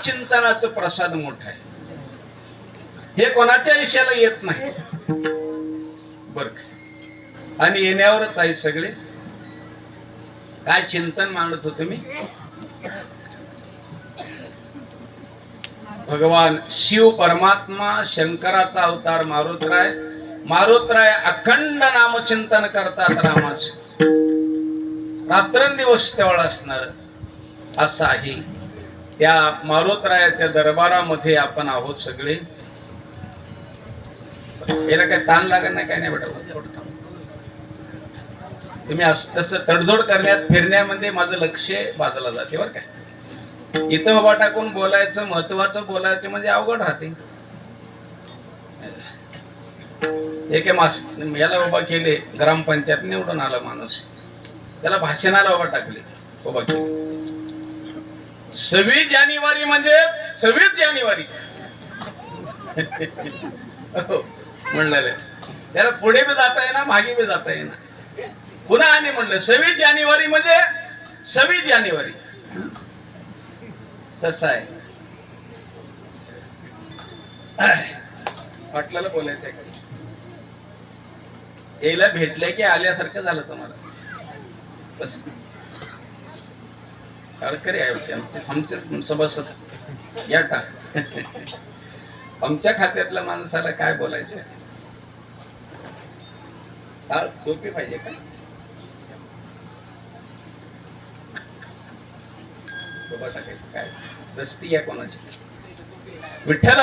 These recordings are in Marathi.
नामचिंतनाचं प्रसाद मोठा आहे. हे कोणाच्या इशाला येत नाही बर. आणि येण्यावरच आहे सगळे. काय चिंतन मांडत होते मी? भगवान शिव परमात्मा शंकराचा अवतार मारुतराय. मारुतराय अखंड नामचिंतन करतात रामाचं. रात्रंदिवस तेवढ असणार असं आहे. त्या मारुतरायाच्या दरबारामध्ये आपण आहोत सगळे. याला काय ताण लागत नाही, काय नाही बेटा. तुम्ही तसं तडजोड करण्यात फिरण्यामध्ये माझं लक्ष बाजूला जाते बरं काय. इथं उभा टाकून बोलायचं, महत्वाचं बोलायचं म्हणजे अवघड राहते. एक याला उभा केले, ग्रामपंचायत निवडून आला माणूस, त्याला भाषणाला उभा टाकले, उभा केले. 26 जानेवारी म्हणजे 26 जानेवारी म्हणलं. त्याला पुढे बी जाता येईना, मागे बी जाता येईना. पुन्हा आणि म्हणलं 26 जानेवारी म्हणजे 26 जानेवारी. तसं आहे. वाटल्याला बोलायचं आहे का? याला भेटलंय की आल्यासारखं झालं तुम्हाला? बस कडकरी आहे आमचे सभासद या टा. आमच्या खात्यातल्या माणसाला काय बोलायचं? टोपी पाहिजे का? काय दस्ती आहे कोणाची? विठ्ठल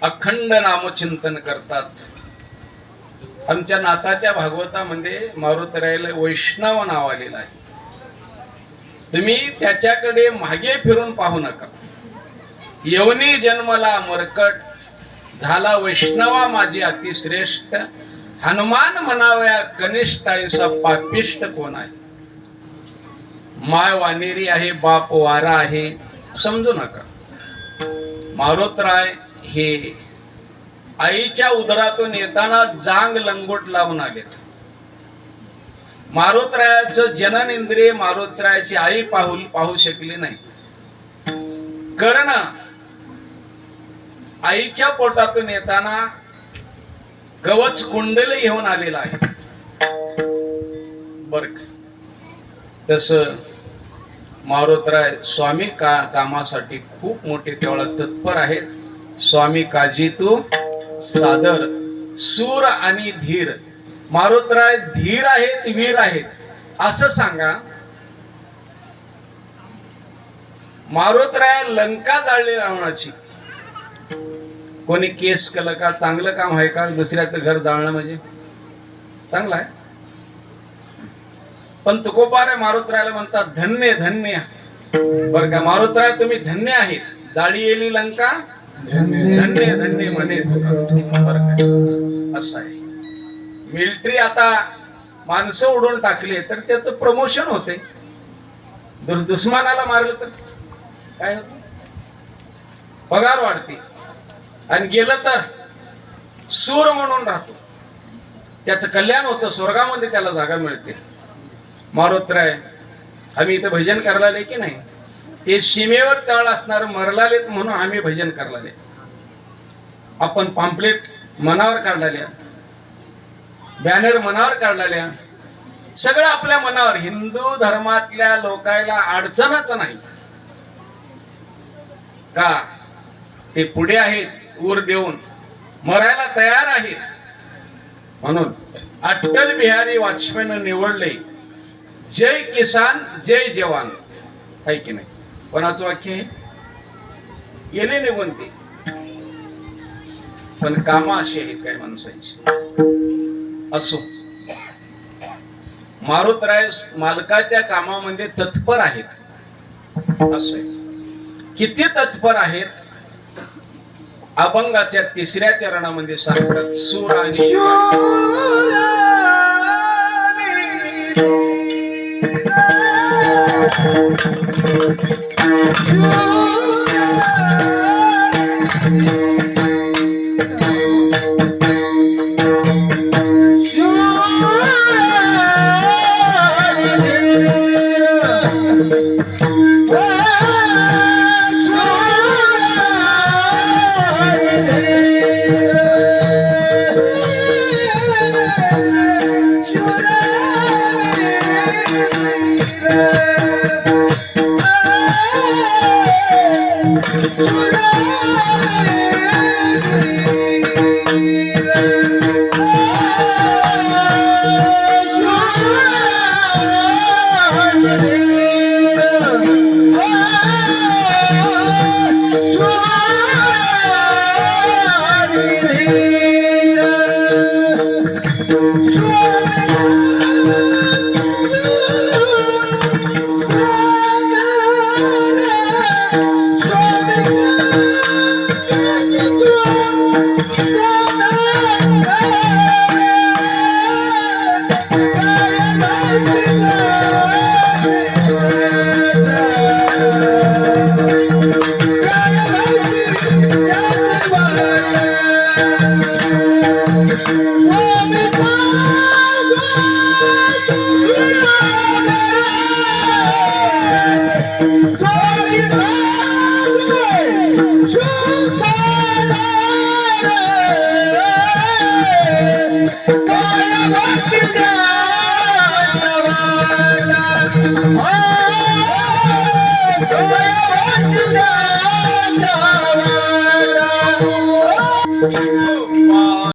अखंड नामचिंतन करतात. आमच्या नाथाच्या भागवतामध्ये मारुतरायाला वैष्णव नाव आलेलं आहे. तुम्ही त्याच्याकडे मागे फिरून पाहू नका. यवनी जन्मला मरकट, झाला वैष्णवा माझी अतिश्रेष्ठ. हनुमान म्हणावया कनिष्ठ, ऐसा पापिष्ट कोण आहे? माय वानेरी आहे, बाप वारा आहे, समजू नका. मारुतराय हे आईच्या उदरातून येताना जांग लंगोट लावून आलेत. मारुतरायाचं जनन इंद्रिय मारुतरायाची आई पाहू शकली नाही. कर्ण आईच्या पोटातून येताना गवच कुंडल घेऊन आलेला आहे बर. तस मारुतराय स्वामी कामासाठी खूप मोठे तेवढा तत्पर आहेत. स्वामी काजी तू सादर, सूर आणि धीर. मारुतराय धीर आहेत, वीर आहेत असं सांगा. मारुतराय लंका जाळली रावणाची. कोणी केस केलं का? चांगलं काम आहे का? दुसऱ्याचं घर जाळणं म्हणजे चांगलं आहे. पण तुकोबार मारुतरायला म्हणतात धन्य धन्य बर का. मारुतराय तुम्ही धन्य आहेत. जाळी येली लंका धन्य धन्य म्हणे असं आहे. मिलिटरी आता माणसं उडून टाकले तर त्याचं प्रमोशन होते. दुश्मनाला मारलं तर काय होत? पगार वाढते. आणि गेलं तर सूर म्हणून राहतो, त्याचं कल्याण होतं. स्वर्गामध्ये त्याला जागा मिळते. मारुतराय आम्ही इथं भजन करायला की नाही, ते सीमेवर तळ असणार मरलालेत म्हणून आम्ही भजन करायला. आपण पॅम्पलेट मनावर काढलेल्या, बॅनर मनावर काढलेल्या, सगळं आपल्या मनावर. हिंदू धर्मातल्या लोकायला अडचणच नाही का? ते पुढे आहेत, ऊर देऊन मरायला तयार आहेत. म्हणून अटल बिहारी वाजपेयीनं निवडले जय किसान जय जवान, आहे की नाही? कोणाचं वाक्य आहे? गेले निघून ते, पण कामं अशी आहेत काय माणसाची. असो, मारुतराय मालकाच्या कामामध्ये तत्पर आहेत. असं किती तत्पर आहेत? अभंगाच्या 3ऱ्या चरणामध्ये सांगतात. सूर आणि Thank you.